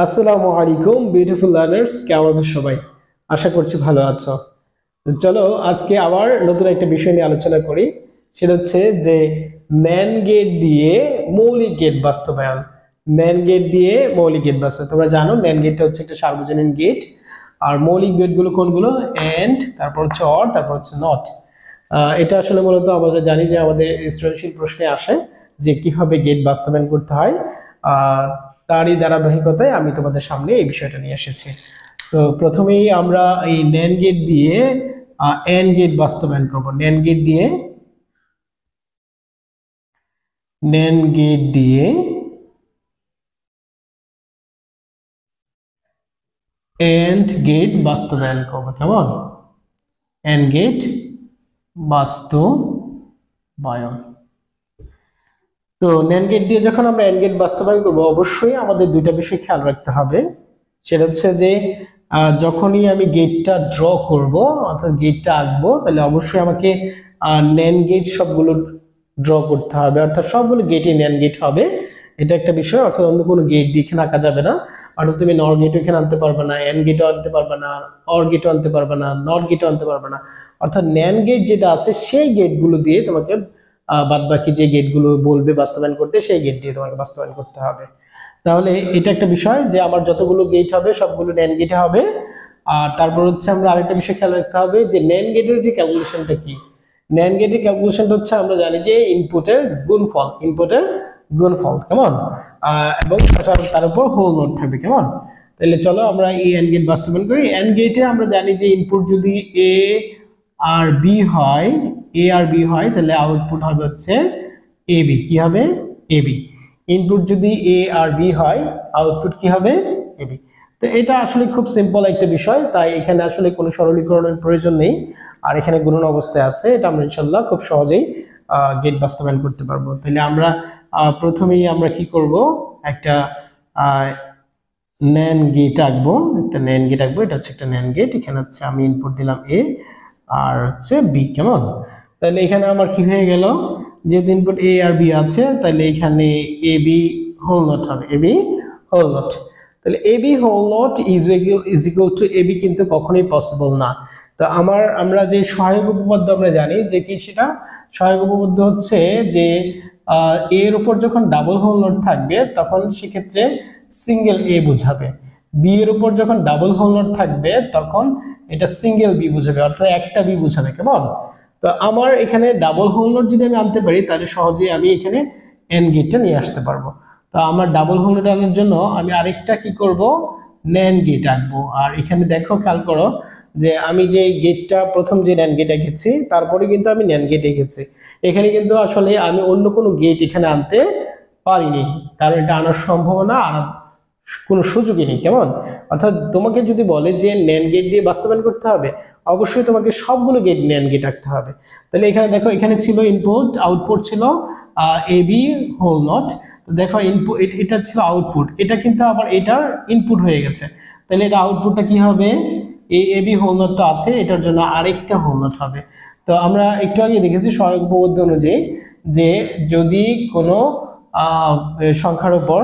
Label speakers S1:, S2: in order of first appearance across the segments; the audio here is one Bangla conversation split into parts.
S1: আসসালামু আলাইকুম বিউটিফুল লার্নার্স, কেমন আছো সবাই? আশা করছি ভালো আছো। তো চলো আজকে আবার নতুন একটা বিষয় নিয়ে আলোচনা করি। সেটা হচ্ছে যে ন্যান্ড গেট দিয়ে মৌলিক গেট বাস্তবায়ন। ন্যান্ড গেট দিয়ে মৌলিক গেট বাস্তবায়ন, তোমরা জানো ন্যান্ড গেটটা হচ্ছে একটা সার্বজনীন গেট। আর মৌলিক গেটগুলো কোনগুলো? এন্ড, তারপর হচ্ছে অর, তারপর হচ্ছে নট। এটা আসলে মূলত আমরা জানি যে আমাদের সৃজনশীল প্রশ্নে আসে যে কিভাবে গেট বাস্তবায়ন করতে হয়। আহ তারই ধারাবাহিকতায় আমি তোমাদের সামনে এই বিষয়টা নিয়ে এসেছি। তো প্রথমেই আমরা এই ন্যান্ড গেট দিয়ে এন্ড গেট বাস্তবায়ন করব। ন্যান্ড গেট দিয়ে এন্ড গেট বাস্তবায়ন করব। কেমন? এন্ড গেট বাস্তবায়ন। তো ন্যান্ড গেট দিয়ে যখন আমরা এন্ড গেট বাস্তবায়ন করব, অবশ্যই আমাদের দুইটা বিষয় খেয়াল রাখতে হবে। সেটা হচ্ছে যে যখনই আমি গেটটা ড্র করব, অর্থাৎ গেটটা আঁকবো, তাহলে অবশ্যই আমাকে ন্যান্ড গেট সবগুলো ড্র করতে হবে, অর্থাৎ সবগুলো গেটই ন্যান্ড গেট হবে। এটা একটা বিষয়, অর্থাৎ অন্য কোনো গেট দিয়ে এখানে আঁকা যাবে না। অর্থাৎ তুমি নর গেটও এখানে আনতে পারবে না, এন্ড গেটও আনতে পারবে না, অর গেটও আনতে পারবে না, নট গেটও আনতে পারবে না। অর্থাৎ ন্যান্ড গেট যেটা আছে সেই গেটগুলো দিয়ে তোমাকে বাদ বাকি যে গেটগুলো বলবে বাস্তবায়ন করতে, সেই গেট দিয়ে তোমাকে বাস্তবায়ন করতে হবে। তাহলে এটা একটা বিষয় যে আমার যতগুলো গেট হবে সবগুলো ন্যান্ড গেটে হবে। আর তারপর হচ্ছে আমরা আরেকটা বিষয় খেয়াল রাখতে হবে যে ন্যান্ড গেটের যে ক্যালকুলেশনটা কি। ন্যান্ড গেটের ক্যালকুলেশনটা হচ্ছে আমরা জানি যে ইনপুটের গুণফল কেমন, এবং তার উপর হোল নোট থাকবে। কেমন? তাহলে চলো আমরা এই এন্ড গেট বাস্তবায়ন করি। এন্ড গেটে আমরা জানি যে ইনপুট যদি এ আর বি হয়, তাহলে আউটপুট হবে হচ্ছে এ বি। কি হবে? A B. ইনপুট যদি এ আর বি হয়, আউটপুট কি হবে? A B. তো এটা আসলে খুব সিম্পল একটা বিষয়, তাই এখানে আসলে কোনো সরলীকরণের প্রয়োজন নেই। আর এখানে গুণন অবস্থায় আছে, এটা আমরা ইনশাল্লাহ খুব সহজেই গেট বাস্তবায়ন করতে পারবো। তাহলে আমরা প্রথমেই আমরা কি করব, একটা ন্যান্ড গেট আঁকবো। এটা হচ্ছে একটা ন্যান্ড গেট। এখানে হচ্ছে আমি ইনপুট দিলাম এ আর হচ্ছে বি। কেমন? তাহলে এখানে আমার কি হয়ে গেল, যেহেতু ইনপুট এ আর বি আছে, তাহলে এখানে এ বি হোল নট হবে, এ বি হোল নট। তাহলে A B whole not is equal to A B কিন্তু কখনোই পসিবল না। তো আমরা যে সহায়ক উপপাদ্য আমরা জানি যে কি, সেটা সহায়ক উপপাদ্য হচ্ছে যে এর উপর যখন ডাবল হোল নট থাকবে তখন সেক্ষেত্রে সিঙ্গেল এ বোঝাবে, বি এর উপর যখন ডাবল হোল নট থাকবে তখন এটা সিঙ্গেল বি বোঝাবে, অর্থাৎ একটা বি বোঝাবে। কেমন? তো আমার এখানে ডাবল হোল নট যদি আমি আনতে পারি, তাহলে সহজেই আমি এখানে এন্ড গেটটা নিয়ে আসতে পারবো। তো আমার ডাবল হোল নট আনার জন্য আমি আরেকটা কি করব, ন্যান্ড গেট আঁকবো। আর এখানে দেখো, খেয়াল করো যে আমি যে গেটটা প্রথম যে ন্যান্ড গেট এঁকেছি, তারপরে কিন্তু আমি ন্যান্ড গেট এঁকেছি। এখানে কিন্তু আসলে আমি অন্য কোনো গেট এখানে আনতে পারিনি, কারণ এটা আনার সম্ভাবনা আনার কোনো সুযোগই নেই। কেমন? অর্থাৎ তোমাকে যদি বলে যে ন্যান্ড গেট দিয়ে বাস্তবায়ন করতে হবে, অবশ্যই তোমাকে সবগুলো গেট ন্যান্ড গেট আঁকতে হবে। তাহলে এখানে দেখো, এখানে ছিল ইনপুট, আউটপুট ছিল এ বি হোল নট। তো দেখো ইনপুট, এটা ছিল আউটপুট, এটা কিন্তু আবার এটার ইনপুট হয়ে গেছে। তাহলে এটা আউটপুটটা কি হবে? এই এ বি হোল নটটা আছে, এটার জন্য আরেকটা হোল নট হবে। তো আমরা একটু আগে দেখেছি সহায়ক উপপাদ্য অনুযায়ী যে যদি কোনো সংখ্যার উপর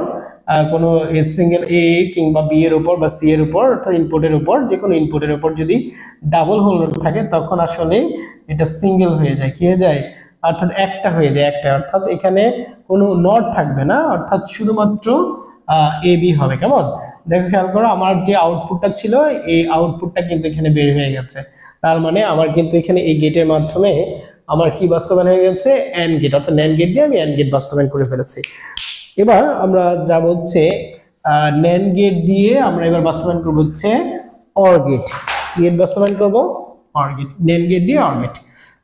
S1: কোনো সিঙ্গেল এ কিংবা বি এর উপর বা সি এর উপর, অর্থাৎ ইনপুটের উপর, যে কোনো ইনপুটের উপর যদি ডাবল হোল নট থাকে, তখন আসলে এটা সিঙ্গেল হয়ে যায়। কি হয়ে যায়? অর্থাৎ একটা হয়ে যায়, একটা, অর্থাৎ এখানে কোনো নট থাকবে না, অর্থাৎ শুধুমাত্র এ বি হবে। কেমন? দেখো, খেয়াল করো, আমার যে আউটপুটটা ছিল, এই আউটপুটটা কিন্তু এখানে বের হয়ে গেছে। তার মানে আমার কিন্তু এখানে এই গেটের মাধ্যমে আমার কি বাস্তবায়ন হয়ে গেছে? এন্ড গেট, অর্থাৎ ন্যান্ড গেট দিয়ে আমি এন্ড গেট বাস্তবায়ন করে ফেলেছি। এবার আমরা যাব হচ্ছে ন্যান্ড গেট দিয়ে আমরা এবার বাস্তবায়ন করব হচ্ছে অর গেট। কি গেট বাস্তবায়ন করব? OR gate. ন্যান্ড গেট দিয়ে অর গেট।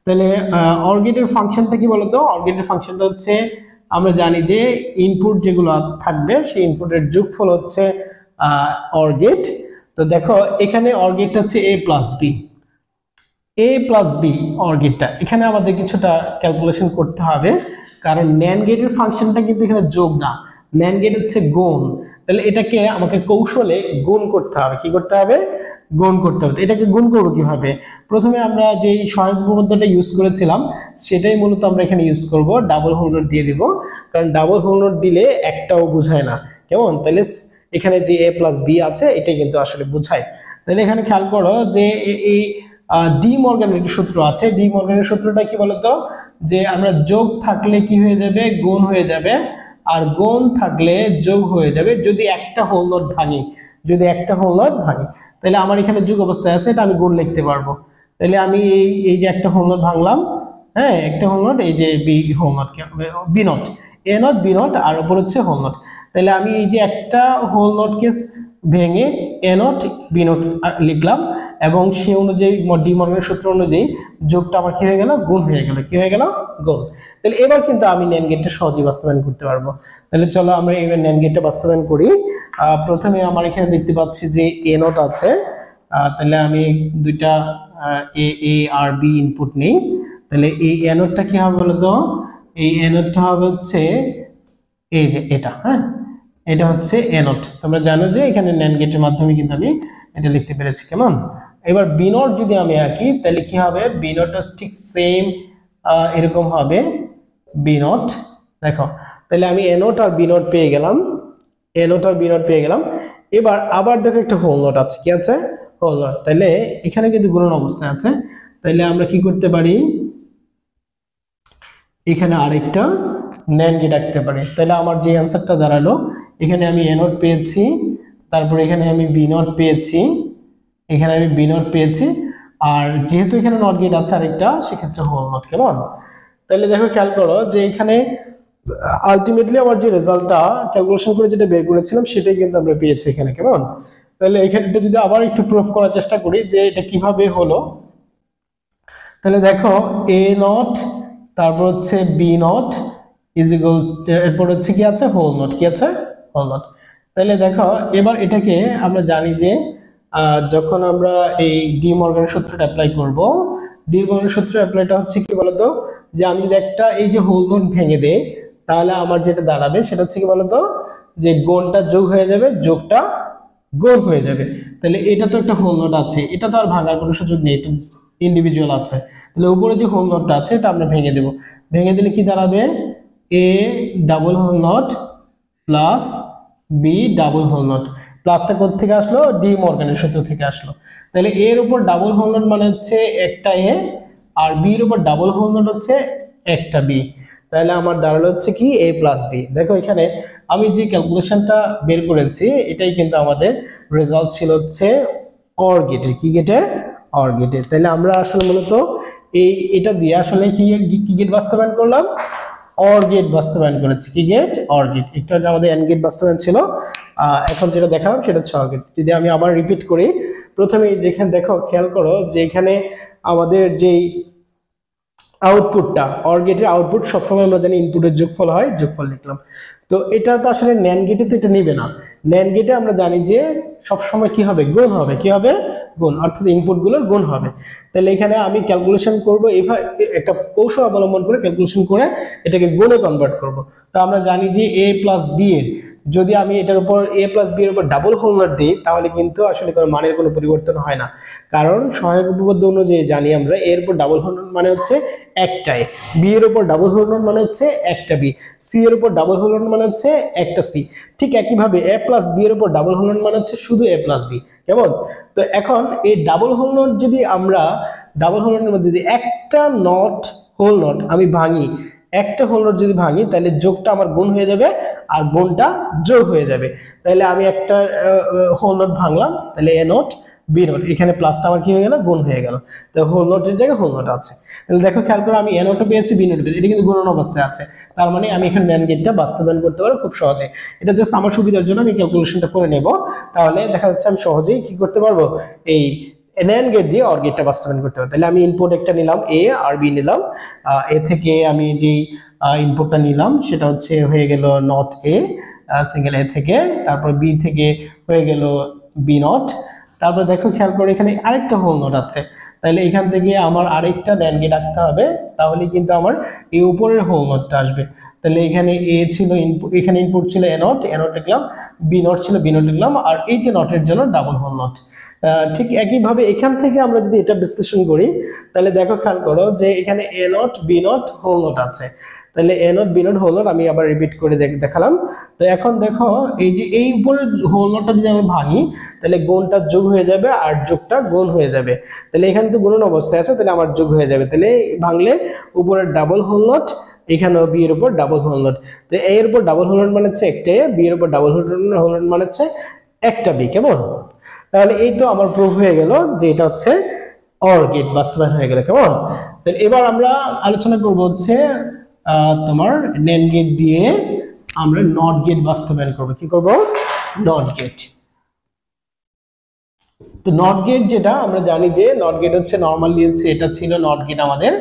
S1: তাহলে অর গেটের ফাংশনটা কি বলতো? অর গেটের ফাংশনটা হচ্ছে, আমরা জানি যে ইনপুট যেগুলো থাকবে সেই ইনপুটের যোগফল হচ্ছে অর গেট। তো দেখো, এখানে অর গেটটা হচ্ছে A plus B, A plus B or গেটটা। এখানে আমাদের কিছুটা ক্যালকুলেশন করতে হবে, কারণ ন্যান্ড গেটের ফাংশনটা কিন্তু এখানে যোগ না, ন্যান্ড গেট হচ্ছে গুণ। তাহলে এটাকে আমাকে কৌশলে গুণ করতে হবে। কি করতে হবে? গুণ করতে হবে। এটাকে গুণ করবো কিভাবে? প্রথমে আমরা যে সহায়ক উপপাদ্যটা ইউজ করেছিলাম, সেটাই মূলত আমরা এখানে ইউজ করব। ডাবল হোল নট দিয়ে দিব, কারণ ডাবল হোল নট দিলে একটাও বোঝায় না। কেমন? তাহলে এখানে যে a প্লাস বি আছে এটাই কিন্তু আসলে বোঝায়। তাহলে এখানে খেয়াল করো যে এই ডি মর্গানের একটি সূত্র আছে। ডি মর্গানের সূত্রটা কি বলতো, যে আমরা যোগ থাকলে কি হয়ে যাবে, গুণ হয়ে যাবে, আর গুণ থাকলে যোগ হয়ে যাবে যদি একটা হোল নট ভাঙি। যদি একটা হোল নট ভাঙি তাহলে আমার এখানে যোগ অবস্থায় আছে, এটা আমি গুণ লিখতে পারবো। তাহলে আমি এই যে একটা হোল নট ভাঙলাম, হ্যাঁ একটা হোল নট, এই যে B whole not, B not, A not B not আর উপর হচ্ছে হোল নট। তাহলে আমি এই যে একটা হোল নটকে ভেঙে এ নট বি নট লিখলাম, এবং সে অনুযায়ী ডি মর্গানের সূত্র অনুযায়ী যোগটা আমার কি হয়ে গেল, গুণ হয়ে গেল। কি হয়ে গেল, গুণ। তাহলে এবার কিন্তু আমি NAND গেটটা সহজেই বাস্তবায়ন করতে পারবো। তাহলে চলো আমরা এবার NAND গেটটা বাস্তবায়ন করি। প্রথমে আমার এখানে দেখতে পাচ্ছি যে এ নট আছে, তাহলে আমি দুইটা এ আর বি ইনপুট নেই। তাহলে এই এ নটটা কি হবে বলতো, এই এ নটটা হবে হচ্ছে এই যে এটা, হ্যাঁ এটা হচ্ছে এ নট। তোমরা জানো যে এখানে NAND গেটের মাধ্যমে কিন্তু আমি এটা লিখতে পেরেছি। কেমন, এবার বি নট যদি আমি আঁকি তাহলে কি হবে, বি নটটা ঠিক সেম এরকম হবে বি নট। দেখো তাহলে আমি এ নট আর বি নট পেয়ে গেলাম, এ নট আর বি নট পেয়ে গেলাম। এবার আবার দেখো একটা হোল নট আছে, কি আছে, হোল নট। তাহলে এখানে কিন্তু গুণন অবস্থায় আছে, তাহলে আমরা কি করতে পারি, এখানে আরেকটা NAND গেট রাখতে পারি। তাহলে আমার যে অ্যান্সারটা দাঁড়ালো, এখানে আমি এ নট পেয়েছি, তারপর এখানে আমি বি নট পেয়েছি, এখানে আমি বি নট পেয়েছি, আর যেহেতু এখানে নট গেট আছে আরেকটা, সেক্ষেত্রে হোল নট। কেমন, তাহলে দেখো খেয়াল করো যে এখানে আলটিমেটলি আমার যে রেজাল্টটা ক্যালকুলেশন করে যেটা বের করেছিলাম সেটাই কিন্তু আমরা পেয়েছি এখানে। কেমন, তাহলে এখানে যদি আবার একটু প্রুফ করার চেষ্টা করি যে এটা কিভাবে হলো, তাহলে দেখো এ নট তারপর হচ্ছে বি নট ইজ ইকুয়াল, এরপর হচ্ছে কি আছে, হোল নট। কি আছে, হোল নট। তাহলে দেখো এবার এটাকে আমরা জানি যে যখন আমরা এই ডি মর্গানের সূত্রটা অ্যাপ্লাই করব, ডি মর্গানের সূত্র অ্যাপ্লাইটা হচ্ছে কি বলতো, যে আমি যদি একটা এই যে হোল নট ভেঙে দেই তাহলে আমার যেটা দাঁড়াবে সেটা হচ্ছে কি বলতো, যে গুণটা যোগ হয়ে যাবে, যোগটা গুণ হয়ে যাবে। তাহলে এটা তো একটা হোল নট আছে, এটা তো আর ভাঙার কোনো সুযোগ নেই, এটা ইন্ডিভিজুয়াল আছে। তাহলে উপরে যে হোল নটটা আছে এটা আমরা ভেঙে দেব, ভেঙে দিলে কি দাঁড়াবে, A double whole not plus B double whole not. প্লাসটা কোথা থেকে আসলো, ডি মর্গানের সূত্র থেকে আসলো। তাহলে এর উপর ডাবল হোল নট মানে হচ্ছে একটা এ, আর বি এর উপর ডাবল হোল নট হচ্ছে একটা বি। তাহলে আমার দাঁড়ালো হচ্ছে কি এ প্লাস বি। দেখো এখানে আমি যে ক্যালকুলেশনটা বের করেছি এটাই কিন্তু আমাদের রেজাল্ট ছিল হচ্ছে অর গেটের। কি গেটের, অর গেটের। তাহলে আমরা আসলে মূলত এটা দিয়ে আসলে কি গেট বাস্তবায়ন করলাম, অর গেট বাস্তবায়ন করেছি। কি গেট, অর গেট। একটু আগে আমাদের এন্ড গেট বাস্তবায়ন ছিল, এখন যেটা দেখালাম সেটা হচ্ছে অর গেট। যদি আমি আবার রিপিট করি, প্রথমে যেখানে দেখো খেয়াল করো যে এখানে আমাদের যেই আউটপুটটা, অর গেটের আউটপুট সবসময় আমরা জানি ইনপুটের যোগফল হয়, যোগফল লিখলাম। তো এটা তো আসলে NAND গেটে তো এটা নিবে না। NAND গেটে আমরা জানি যে সবসময় কি হবে, গুণ হবে। কি হবে, গুণ, অর্থাৎ ইনপুটগুলোর গুণ হবে। তাহলে এখানে আমি ক্যালকুলেশন করব, এইভাবে একটা কৌশল অবলম্বন করে ক্যালকুলেশন করে এটাকে গুণে কনভার্ট করব। তো আমরা জানি যে a প্লাস বি এর যদি আমি এটার উপর a প্লাস বি এর উপর ডাবল হোল নট দিই তাহলে কিন্তু আসলে কোনো মানের কোনো পরিবর্তন হয় না, কারণ সহায়ক উপপাদ্য অনুযায়ী জানি আমরা এর উপর ডাবল হোল নট মানে হচ্ছে একটাই, বি এর উপর ডাবল হোল নট মানে হচ্ছে একটা বি, সি এর উপর ডাবল হোল নট মানে হচ্ছে একটা সি। ঠিক একইভাবে a প্লাস বি এর উপর ডাবল হোল নট মানে হচ্ছে শুধু a প্লাস বি। কেমন, তো এখন এই ডাবল হোল নট যদি আমরা ডাবল হোল নটের মধ্যে যদি একটা নট হোল নট আমি ভাঙি, একটা হোল নট যদি ভাঙি তাহলে যোগটা আমার গুণ হয়ে যাবে আর গুণটা যোগ হয়ে যাবে। তাহলে আমি একটা হোল নট ভাঙলাম, তাহলে এ নট বি নট, এখানে প্লাসটা আমার কি হয়ে গেল, গুণ হয়ে গেল। তো হোল নটের জায়গায় হোল নট আছে। তাহলে দেখো খেয়াল করে আমি এ নটও পেয়েছি, বি নট পেয়েছি, এটা কিন্তু গুণন অবস্থায় আছে। তার মানে আমি এখানে NAND গেটটা বাস্তবায়ন করতে পারবো খুব সহজে। এটা জাস্ট আমার সুবিধার জন্য আমি ক্যালকুলেশনটা করে নেব, তাহলে দেখা যাচ্ছে আমি সহজেই কি করতে পারবো, এই NAND গেট দিয়ে অর গেটটা বাস্তবায়ন করতে পারবো। তাহলে আমি ইনপুট একটা নিলাম এ আর বি নিলাম, এ থেকে আমি যেই ইনপুটটা নিলাম সেটা হচ্ছে হয়ে গেল নট এ, সিঙ্গেল এ থেকে, তারপর বি থেকে হয়ে গেল বি নট। তারপর দেখো খেয়াল করে এখানে আরেকটা হোল নট আছে, তাহলে এখান থেকে আমার আরেকটা NAND গেট রাখতে হবে, তাহলে কিন্তু আমার এই উপরের হোল নটটা আসবে। তাহলে এখানে এ ছিল ইনপুট, এখানে ইনপুট ছিল এ নট লিখলাম, বি নট ছিল বি নট লিখলাম, আর এই যে নটের জন্য ডাবল হোল নট। ঠিক একইভাবে এখান থেকে আমরা যদি এটা বিশ্লেষণ করি তাহলে দেখো খেয়াল করো যে এখানে A not B not whole not আছে। তাহলে A not B not whole not আমি আবার রিপিট করে দেখালাম। তো এখন দেখো এই যে এই উপরে হোল নটটা যদি আমি ভাঙি তাহলে গুণটা যোগ হয়ে যাবে আর যোগটা গুণ হয়ে যাবে। তাহলে এখানে তো গুণন অবস্থায় আছে, তাহলে আমার যোগ হয়ে যাবে। তাহলে ভাঙলে উপরে ডাবল হোল নট, এখানেও বি এর উপর ডাবল হোল নট। তো এ এর উপর ডাবল হোল নট মানে হচ্ছে একটা এ, বি এর উপর ডাবল হোল নট মানে হচ্ছে একটা বি। কেমন? তাহলে এই তো আমার প্রুফ হয়ে গেল যে এটা হচ্ছে অর গেট বাস্তবায়ন হয়ে গেল। কেমন? এবার আমরা আলোচনা করব হচ্ছে তোমার NAND গেট দিয়ে আমরা নট গেট বাস্তবায়ন করব। কি করব? NOT gate. তো নট গেট যেটা আমরা জানি যে নট গেট হচ্ছে নরমালি হচ্ছে এটা ছিল নট গেট আমাদের।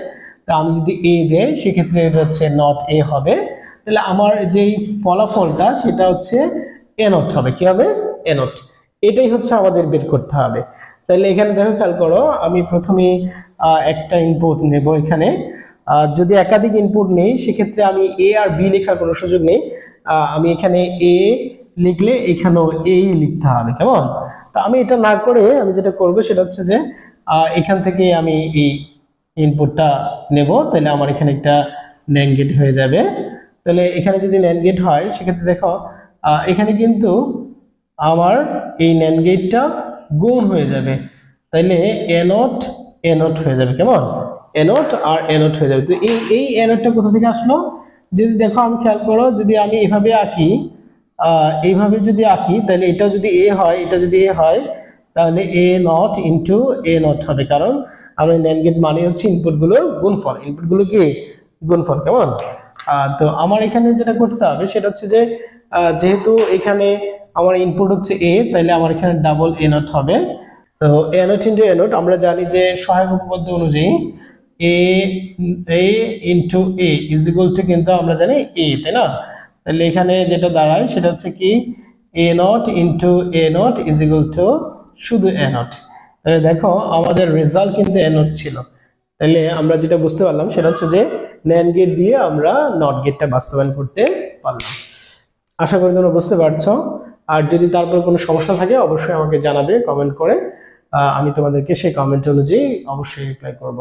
S1: তা আমি যদি এ দেই সেক্ষেত্রে এটা হচ্ছে নট এ হবে। তাহলে আমার যেই ফলাফলটা সেটা হচ্ছে এ নট হবে। কি হবে? এ নট। এটাই হচ্ছে আমাদের বের করতে হবে। তাহলে এখানে দেখো, খেয়াল করো, আমি প্রথমে একটা ইনপুট নেব। এখানে যদি একাধিক ইনপুট নেই সেক্ষেত্রে আমি এ আর বি লেখার কোনো সুযোগ নেই। আমি এখানে এ লিখলে এখানেও এই লিখতে হবে। কেমন? তা আমি এটা না করে আমি যেটা করব সেটা হচ্ছে যে এখান থেকে আমি এই ইনপুটটা নেব। তাহলে আমার এখানে একটা NAND গেট হয়ে যাবে। তাহলে এখানে যদি NAND গেট হয় সেক্ষেত্রে দেখো এখানে কিন্তু আমার এই NAND গেটটা গুণ হয়ে যাবে। তাইলে এ নট হয়ে যাবে। কেমন? এ নট আর এ নট হয়ে যাবে। তো এই এ নটটা কোথা থেকে আসলো? যদি দেখো, আমি খেয়াল করো, যদি আমি এভাবে আঁকি, এইভাবে যদি আঁকি তাহলে এটা যদি এ হয়, এটা যদি এ হয় তাহলে A not into A not হবে। কারণ আমরা NAND গেট মানে হচ্ছে ইনপুটগুলোর গুণফল। ইনপুটগুলো কি? গুণফল। কেমন? তো আমার এখানে যেটা করতে হবে সেটা হচ্ছে যে যেহেতু এখানে আমার ইনপুট হচ্ছে এ, তাহলে আমার এখানে ডাবল এ নট হবে। তো A not into A not আমরা জানি যে সহায়ক উপপাদ্য অনুযায়ী A into A is equal to কিন্তু আমরা জানি এ, তাই না? তাহলে এখানে যেটা দাঁড়ায় সেটা হচ্ছে কি A not into A not is equal to শুধু এ নট। তাহলে দেখো আমাদের রেজাল্ট কিন্তু এ নট ছিল। তাহলে আমরা যেটা বুঝতে পারলাম সেটা হচ্ছে যে NAND গেট দিয়ে আমরা নট গেটটা বাস্তবায়ন করতে পারলাম। আশা করি তোমরা বুঝতে পারছো। আর যদি তারপর কোনো সমস্যা থাকে অবশ্যই আমাকে জানাবে কমেন্ট করে। আমি তোমাদেরকে সেই কমেন্ট অনুযায়ী অবশ্যই রিপ্লাই করব।